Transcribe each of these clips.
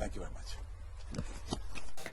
Thank you very much.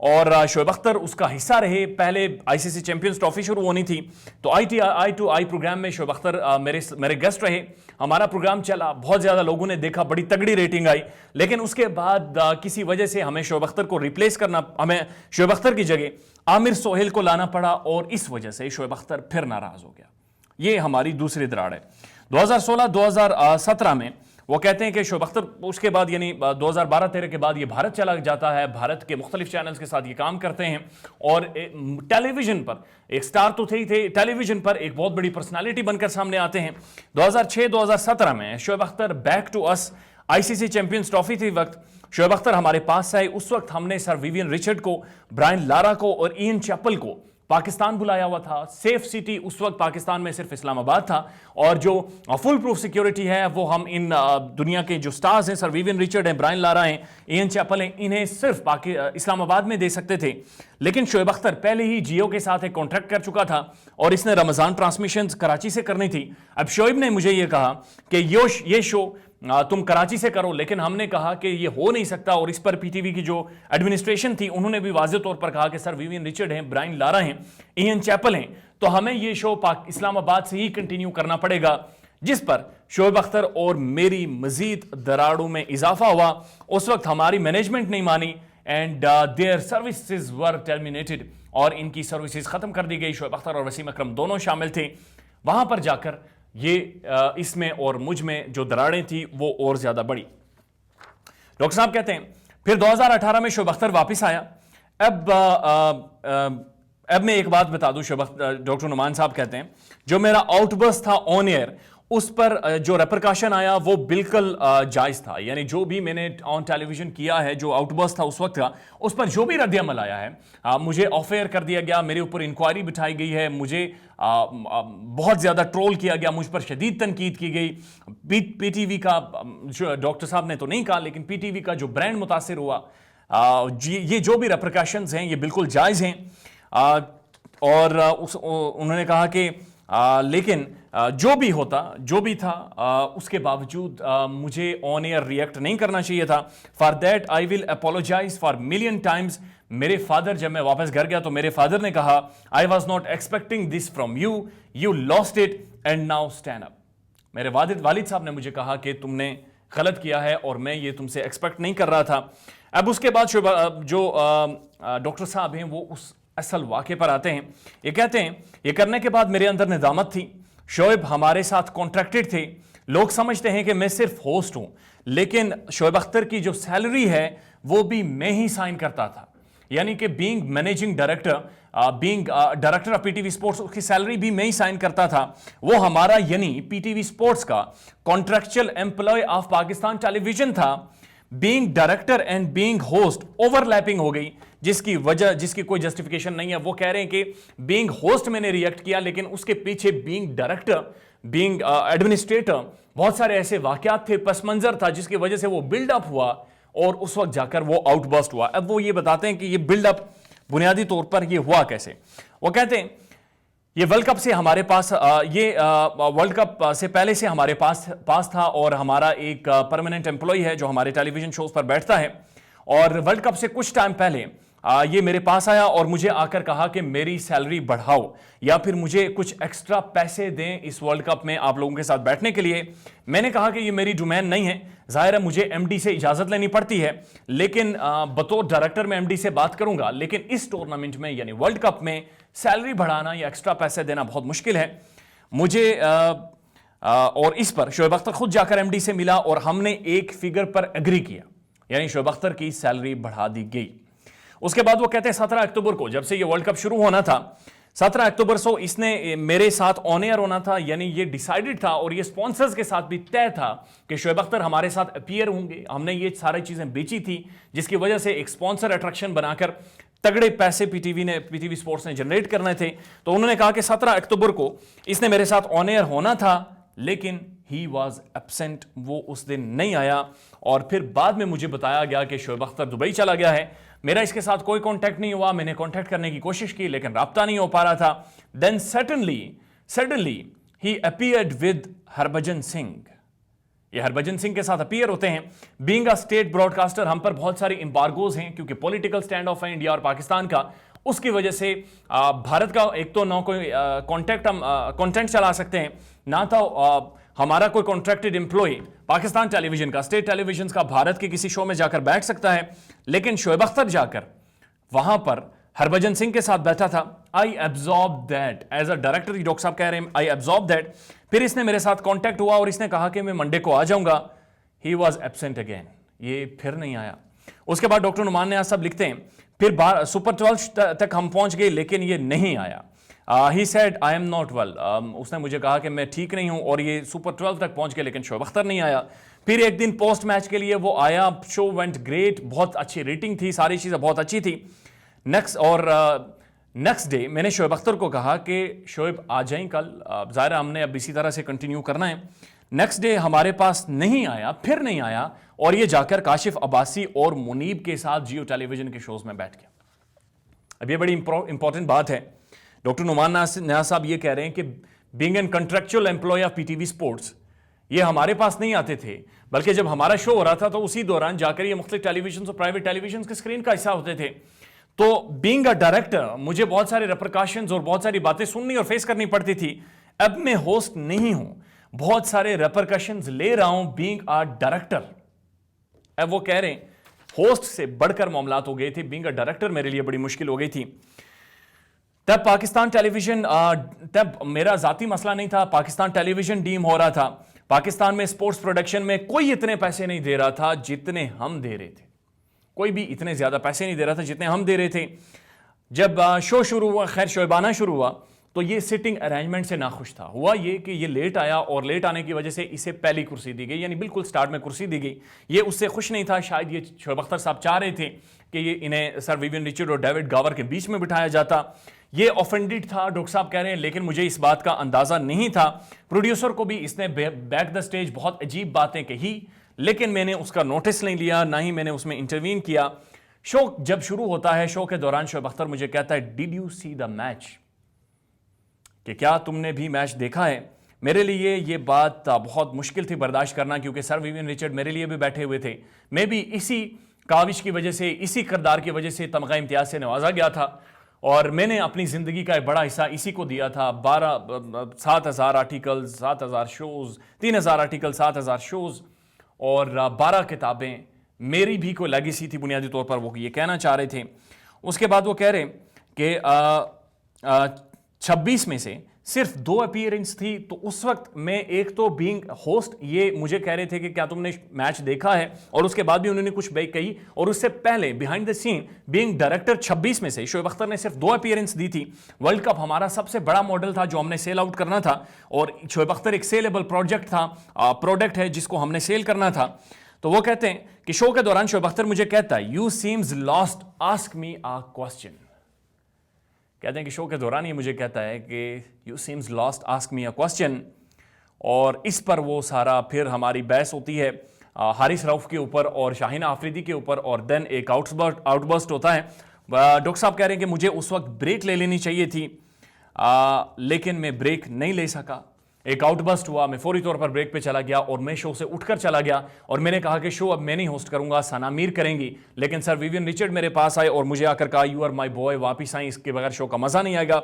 اور شعیب اختر اس کا حصہ رہے. پہلے ICC چیمپئنز ٹرافی شروع ہونی تھی تو آئی ٹو آئی پروگرام میں شعیب اختر میرے گیسٹ رہے. ہمارا پروگرام چلا, بہت زیادہ لوگوں نے دیکھا, بڑی تگڑی ریٹنگ آئی. لیکن اس کے بعد کسی وجہ سے ہمیں شعیب اختر کو ریپلیس کرنا, ہمیں شعیب اختر کی جگہ عامر سہیل کو لانا پڑا, اور اس وجہ سے شعیب اختر پھر ناراض ہو گیا. یہ ہماری دوسری دراڑ ہے. 2016-2017 میں وہ کہتے ہیں کہ شعیب اختر اس کے بعد یعنی 2012-13 کے بعد یہ بھارت چلا جاتا ہے, بھارت کے مختلف چینلز کے ساتھ یہ کام کرتے ہیں, اور ٹیلی ویژن پر ایک سٹار تو تھے, ٹیلی ویژن پر ایک بہت بڑی پرسنالٹی بن کر سامنے آتے ہیں. 2006-2017 میں Shoaib Akhtar back to us, ICC champions trophy تھی وقت, شعیب اختر ہمارے پاس آئے. اس وقت ہم نے سر ویوین رچرڈ کو, برائن لارا کو اور ایئن چیپل کو پاکستان بلایا ہوا تھا. سیف سٹی اس وقت پاکستان میں صرف اسلام آباد تھا, اور جو فل پروف سیکیورٹی ہے وہ ہم ان دنیا کے جو سٹارز ہیں, سر ویوین رچرڈ ہیں, برائن لارا ہیں, ایئن چیپل ہیں, انہیں صرف اسلام آباد میں دے سکتے تھے. لیکن شعیب اختر پہلے ہی جیو کے ساتھ ایک کانٹریکٹ کر چکا تھا, اور اس نے رمضان ٹرانسمیشنز کراچی سے کرنی تھی. اب شعیب نے مجھے یہ کہا کہ یہ شو تم کراچی سے کرو, لیکن ہم نے کہا کہ یہ ہو نہیں سکتا. اور اس پر پی ٹی وی کی جو ایڈمنسٹریشن تھی انہوں نے بھی واضح طور پر کہا کہ سر ویوین رچرڈ ہیں, برائن لارا ہیں, ایئن چیپل ہیں, تو ہمیں یہ شو اسلام آباد سے ہی کنٹینیو کرنا پڑے گا. جس پر شعیب اختر اور میری مزید دراڑوں میں اضافہ ہوا. اس وقت ہماری مینجمنٹ نہیں مانی, and their services were terminated, اور ان کی سروسز ختم کر دی گئی. شعیب اختر اور وسیم اکرم دونوں شامل تھے. وہاں پر جا کر یہ اس میں اور مجھ میں جو دراڑیں تھیں وہ اور زیادہ بڑی. ڈاکٹر صاحب کہتے ہیں پھر 2018 میں شعیب اختر واپس آیا. اب میں ایک بات بتا دوں, ڈاکٹر نعمان صاحب کہتے ہیں جو میرا آؤٹ برسٹ تھا آن ایئر, اس پر جو ریپرکاشن آیا وہ بالکل جائز تھا. یعنی جو بھی میں نے آن ٹیلی ویژن کیا ہے, جو آؤٹ برسٹ تھا اس وقت کا, اس پر جو بھی رد عمل آیا ہے, مجھے آف ایئر کر دیا گیا, میرے اوپر انکوائری بٹھائی گئی ہے, مجھے بہت زیادہ ٹرول کیا گیا, مجھ پر شدید تنقید کی گئی. پی ٹی وی کا, ڈاکٹر صاحب نے تو نہیں کہا, لیکن پی ٹی وی کا جو برانڈ متاثر ہوا. یہ جو بھی ریپرکاشنز ہیں یہ بالکل جائز ہیں. اور انہوں نے کہا کہ لیکن جو بھی ہوتا, جو بھی تھا, اس کے باوجود مجھے آن ایئر ریئیکٹ نہیں کرنا چاہیے تھا. For that I will apologise for million Times. میرے فادر, جب میں واپس گھر گیا تو میرے فادر نے کہا I was not expecting this from you, you last it and now stand up. میرے والد صاحب نے مجھے کہا کہ تم نے غلط کیا ہے اور میں یہ تم سے ایکسپیکٹ نہیں کر رہا تھا. اب اس کے بعد جو ڈاکٹر صاحب ہیں وہ اس اصل واقعے پر آتے ہیں. یہ کہتے ہیں یہ کرنے کے بعد میرے اندر ندامت تھی. شعیب ہمارے ساتھ کانٹریکٹڈ تھے. لوگ سمجھتے ہیں کہ میں صرف ہوسٹ ہوں, لیکن شعیب اختر کی جو سیلری ہے وہ بھی میں ہی سائن کرتا تھا. یعنی کہ being managing director, being director of P T V sports, اس کی سیلری بھی میں ہی سائن کرتا تھا. وہ ہمارا یعنی پی ٹی وی اسپورٹس کا contractual employee of Pakistan television تھا. Being director and being host overlapping ہو گئی, جس کی کوئی جسٹیفیکیشن نہیں ہے. وہ کہہ رہے ہیں کہ بینگ ہوسٹ میں نے ریئیکٹ کیا, لیکن اس کے پیچھے بینگ ڈائریکٹر, بینگ ایڈمنسٹریٹر, بہت سارے ایسے واقعات تھے, پس منظر تھا, جس کی وجہ سے وہ بلڈ اپ ہوا اور اس وقت جا کر وہ آؤٹ برسٹ ہوا. اب وہ یہ بتاتے ہیں کہ یہ بلڈ اپ بنیادی طور پر یہ ہوا کیسے. وہ کہتے ہیں یہ ورلڈ کپ سے ہمارے پاس, یہ ورلڈ کپ سے پہلے سے ہمارے پاس تھا, اور ہمارا ایک پرماننٹ امپلائی ہے جو ہمارے ٹیلی ویژن شوز پر بیٹھتا ہے. اور ورلڈ کپ سے کچھ ٹائم پہلے یہ میرے پاس آیا اور مجھے آ کر کہا کہ میری سیلری بڑھاؤ یا پھر مجھے کچھ ایکسٹرا پیسے دیں اس ورلڈ کپ میں آپ لوگوں کے ساتھ بیٹھنے کے لیے. میں نے کہا کہ یہ میری ڈومین نہیں ہے, ظاہر ہے مجھے ایم ڈی سے اجازت لینی پڑتی ہے, لیکن بطور ڈائریکٹر میں ایم ڈی سے بات کروں گا, لیکن اس ٹورنامنٹ میں یعنی ورلڈ کپ میں سیلری بڑھانا یا ایکسٹرا پیسے دینا بہت مشکل ہے مجھے. اور اس پر شعیب اختر خود جا کر ایم ڈی سے ملا اور ہم نے ایک فگر پر ایگری کیا, یعنی شعیب اختر کی سیلری بڑھا دی گئی. اس کے بعد وہ کہتے ہیں 17 اکتوبر کو جب سے یہ ورلڈ کپ شروع ہونا تھا, 17 اکتوبر سے اس نے میرے ساتھ آن ایئر ہونا تھا, یعنی یہ ڈیسائیڈڈ تھا اور یہ سپانسرز کے ساتھ بھی طے تھا کہ شعیب اختر ہمارے ساتھ اپیئر ہوں گے. ہم نے یہ ساری چیزیں بیچی تھی, جس کی وجہ سے ایک سپانسر اٹریکشن بنا کر تگڑے پیسے پی ٹی وی اسپورٹس نے جنریٹ کرنے تھے. تو انہوں نے کہا کہ 17 اکتوبر کو اس نے میرے ساتھ آن ایئر ہونا تھا, لیکن ہی واز ایبسینٹ, وہ اس دن نہیں آیا. اور پھر بعد میں مجھے بتایا گیا کہ شعیب اختر دبئی چلا گیا ہے. میرا اس کے ساتھ کوئی کانٹیکٹ نہیں ہوا, میں نے کانٹیکٹ کرنے کی کوشش کی لیکن رابطہ نہیں ہو پا رہا تھا. دین سڈنلی ہی اپیئرڈ ود ہربھجن سنگھ. یہ ہربھجن سنگھ کے ساتھ اپیئر ہوتے ہیں. Being a state broadcaster ہم پر بہت سارے امبارگوز ہیں کیونکہ پولیٹیکل سٹینڈ آف ہے انڈیا اور پاکستان کا. اس کی وجہ سے بھارت کا ایک تو نہ کوئی کانٹینٹ چلا سکتے ہیں, نہ تو ہمارا کوئی کانٹریکٹڈ امپلائی پاکستان ٹیلی ویژن کا, اسٹیٹ ٹیلی ویژن کا بھارت کے کسی شو میں جا کر بیٹھ سکتا ہے. لیکن شعیب اختر جا کر وہاں پر ہربھجن سنگھ کے ساتھ بیٹھا تھا. I absorb that as a director. Doctor صاحب کہہ رہے ہیں آئی ایبزارب دیٹ. پھر اس نے میرے ساتھ کانٹیکٹ ہوا اور اس نے کہا کہ میں منڈے کو آ جاؤں گا. He was absent again. یہ پھر نہیں آیا. اس کے بعد ڈاکٹر نعمان نیاز صاحب لکھتے ہیں پھر سپر 12 تک ہم پہنچ گئے لیکن یہ نہیں آیا. He said I am not well. اس نے مجھے کہا کہ میں ٹھیک نہیں ہوں, اور یہ سپر 12 تک پہنچ گئے لیکن شعیب اختر نہیں آیا. پھر ایک دن پوسٹ میچ کے لیے وہ آیا. شو وینٹ گریٹ, بہت اچھی ریٹنگ تھی, ساری چیزیں بہت اچھی تھی. نیکسٹ ڈے میں نے شعیب اختر کو کہا کہ شعیب آ جائیں کل, ظاہر ہم نے اب اسی طرح سے کنٹینیو کرنا ہے. نیکسٹ ڈے ہمارے پاس نہیں آیا, پھر نہیں آیا, اور یہ جا کر کاشف عباسی اور منیب کے ساتھ جیو ٹیلی ویژن کے شوز میں بیٹھ گیا. اب یہ بڑی امپورٹنٹ بات ہے. ڈاکٹر نعمان نیاز صاحب یہ کہہ رہے ہیں کہ being an contractual employee of P T V sports, یہ ہمارے پاس نہیں آتے تھے, بلکہ جب ہمارا شو ہو رہا تھا تو اسی دوران جا کر یہ مختلف ٹیلی ویژن اور پرائیویٹ ٹیلی ویژن کے اسکرین کا حصہ ہوتے تھے. تو بینگ اے ڈائریکٹر مجھے بہت سارے ریپرکاشنز اور بہت ساری باتیں سننی اور فیس کرنی پڑتی تھی. اب میں ہوسٹ نہیں ہوں, بہت سارے ریپرکشنز لے رہا ہوں بینگ اے ڈائریکٹر. اب وہ کہہ رہے ہیں ہوسٹ سے بڑھ کر معاملات ہو گئے تھے, بینگ اے ڈائریکٹر میرے لیے بڑی مشکل ہو گئی تھی. تب پاکستان ٹیلی ویژن, تب میرا ذاتی مسئلہ نہیں تھا, پاکستان ٹیلی ویژن ڈیم ہو رہا تھا. پاکستان میں سپورٹس پروڈکشن میں کوئی اتنے پیسے نہیں دے رہا تھا جتنے ہم دے رہے تھے. کوئی بھی اتنے زیادہ پیسے نہیں دے رہا تھا جتنے ہم دے رہے تھے. جب شو شروع ہوا, خیر شعیبانہ شروع ہوا, تو یہ سٹنگ ارینجمنٹ سے ناخوش تھا. ہوا یہ کہ یہ لیٹ آیا اور لیٹ آنے کی وجہ سے اسے پہلی کرسی دی گئی, یعنی بالکل سٹارٹ میں کرسی دی گئی. یہ اس سے خوش نہیں تھا. شاید یہ شعیب اختر صاحب چاہ رہے تھے کہ یہ انہیں سر ویوین رچرڈ اور ڈیوڈ گاور کے بیچ میں بٹھایا جاتا. یہ آفینڈڈ تھا ڈاکٹر صاحب کہہ رہے ہیں, لیکن مجھے اس بات کا اندازہ نہیں تھا. پروڈیوسر کو بھی اس نے بیک دا سٹیج بہت عجیب باتیں کہی, لیکن میں نے اس کا نوٹس نہیں لیا, نہ ہی میں نے اس میں انٹروین کیا. شو جب شروع ہوتا ہے, شو کے دوران شعیب اختر مجھے کہتا ہے did you see the match, کہ کیا تم نے بھی میچ دیکھا ہے. میرے لیے یہ بات بہت مشکل تھی برداشت کرنا, کیونکہ سر ویوین رچرڈ میرے لیے بھی بیٹھے ہوئے تھے. میں بھی اسی کاوش کی وجہ سے, اسی کردار کی وجہ سے تمغہ امتیاز سے نوازا گیا تھا, اور میں نے اپنی زندگی کا ایک بڑا حصہ اسی کو دیا تھا. 7,000 آرٹیکل, 7,000 شوز, 3,000 آرٹیکل, 7,000 شوز, اور 12 کتابیں. میری بھی کوئی لیگیسی تھی بنیادی طور پر, وہ یہ کہنا چاہ رہے تھے. اس کے بعد وہ کہہ رہے کہ 26 میں سے صرف 2 اپیئرنس تھی. تو اس وقت میں ایک تو بینگ ہوسٹ, یہ مجھے کہہ رہے تھے کہ کیا تم نے میچ دیکھا ہے, اور اس کے بعد بھی انہوں نے کچھ بیک کہی. اور اس سے پہلے behind the scene being director 26 میں سے شعیب اختر نے صرف 2 اپیئرنس دی تھی. ورلڈ کپ ہمارا سب سے بڑا ماڈل تھا جو ہم نے سیل آؤٹ کرنا تھا, اور شعیب اختر ایک سیلیبل پروجیکٹ تھا, پروڈکٹ ہے جس کو ہم نے سیل کرنا تھا. تو وہ کہتے ہیں کہ شو کے دوران شعیب اختر مجھے کہتا ہے you seems lost, ask me a question. کہتے ہیں کہ شو کے دوران ہی مجھے کہتا ہے کہ you seems lost, ask me a question. اور اس پر وہ سارا پھر ہماری بحث ہوتی ہے حارث رؤف کے اوپر اور شاہین آفریدی کے اوپر, اور دین ایک آؤٹ برسٹ ہوتا ہے. ڈاکٹر صاحب کہہ رہے ہیں کہ مجھے اس وقت بریک لے لینی چاہیے تھی, لیکن میں بریک نہیں لے سکا. ایک آؤٹ برسٹ ہوا, میں فوری طور پر بریک پہ چلا گیا اور میں شو سے اٹھ کر چلا گیا, اور میں نے کہا کہ شو اب میں نہیں ہوسٹ کروں گا, ثنا میر کریں گی. لیکن سر ویوین رچرڈ میرے پاس آئے اور مجھے آ کر کہا یو آر مائی بوائے, واپس آئیں, اس کے بغیر شو کا مزہ نہیں آئے گا.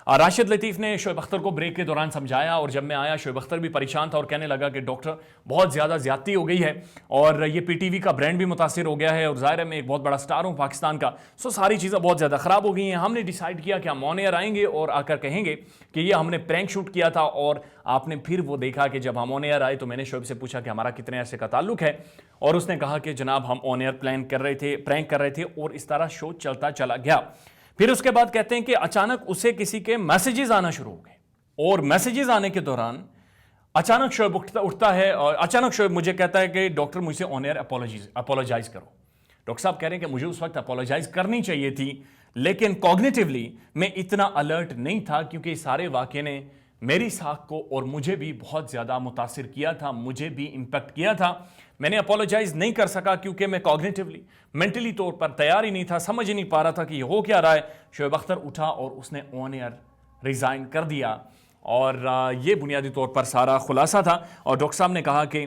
راشد لطیف نے شعیب اختر کو بریک کے دوران سمجھایا, اور جب میں آیا شعیب اختر بھی پریشان تھا اور کہنے لگا کہ ڈاکٹر بہت زیادہ زیادتی ہو گئی ہے, اور یہ پی ٹی وی کا برانڈ بھی متاثر ہو گیا ہے, اور ظاہر ہے میں ایک بہت بڑا سٹار ہوں پاکستان کا, سو ساری چیزیں بہت زیادہ خراب ہو گئی ہیں. ہم نے ڈیسائیڈ کیا کہ ہم آن ایئر آئیں گے اور آ کر کہیں گے کہ یہ ہم نے پرینک شوٹ کیا تھا. اور آپ نے پھر وہ دیکھا کہ جب ہم آن ایئر آئے تو میں نے شعیب سے پوچھا کہ ہمارا کتنے عرصے کا تعلق ہے, اور اس نے کہا کہ جناب ہم آن ایئر پرینک کر رہے تھے, اور اس طرح شو چلتا چلا گیا. پھر اس کے بعد کہتے ہیں کہ اچانک اسے کسی کے میسیجز آنا شروع ہو گئے, اور میسیجز آنے کے دوران اچانک شعیب اٹھتا ہے, اور اچانک شعیب مجھے کہتا ہے کہ ڈاکٹر مجھ سے آن ایئر اپولوجائز کرو. ڈاکٹر صاحب کہہ رہے ہیں کہ مجھے اس وقت اپولوجائز کرنی چاہیے تھی, لیکن کوگنیٹیولی میں اتنا الرٹ نہیں تھا, کیونکہ اس سارے واقعے نے میری ساکھ کو اور مجھے بھی بہت زیادہ متاثر کیا تھا, مجھے بھی امپیکٹ کیا تھا. میں نے اپولوجائز نہیں کر سکا کیونکہ میں کوگنیٹیولی مینٹلی طور پر تیار ہی نہیں تھا, سمجھ ہی نہیں پا رہا تھا کہ یہ ہو کیا رہا ہے. شعیب اختر اٹھا اور اس نے آن ایئر ریزائن کر دیا, اور یہ بنیادی طور پر سارا خلاصہ تھا. اور ڈاکٹر صاحب نے کہا کہ